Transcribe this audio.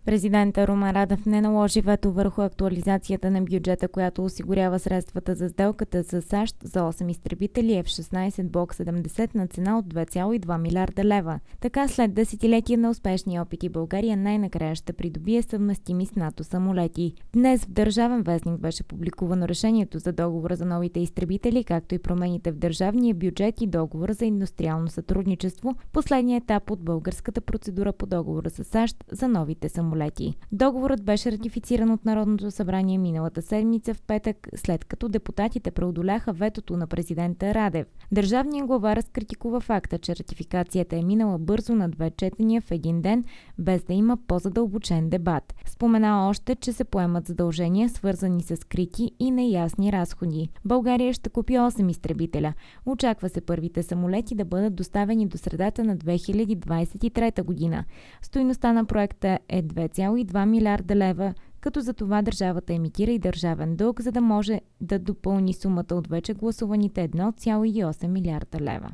Президентът Румен Радев не наложи вето върху актуализацията на бюджета, която осигурява средствата за сделката с САЩ за 8 изтребители F-16 Block 70 на цена от 2,2 милиарда лева. Така, след десетилетия на успешни опити, България най-накрая ще придобие съвместими с НАТО самолети. Днес в Държавен вестник беше публикувано решението за договора за новите изтребители, както и промените в държавния бюджет и договора за индустриално сътрудничество, последният етап от българската процедура по договора с САЩ за новите самолети. Договорът беше ратифициран от Народното събрание миналата седмица в петък, след като депутатите преодоляха ветото на президента Радев. Държавният глава разкритикува факта, че ратификацията е минала бързо на 2 четения в един ден, без да има по-задълбочен дебат. Спомена още, че се поемат задължения, свързани с скрити и неясни разходи. България ще купи 8 изтребителя. Очаква се първите самолети да бъдат доставени до средата на 2023 година. Стойността на проекта е 2,2 милиарда лева, като за това държавата емитира и държавен дълг, за да може да допълни сумата от вече гласуваните 1,8 милиарда лева.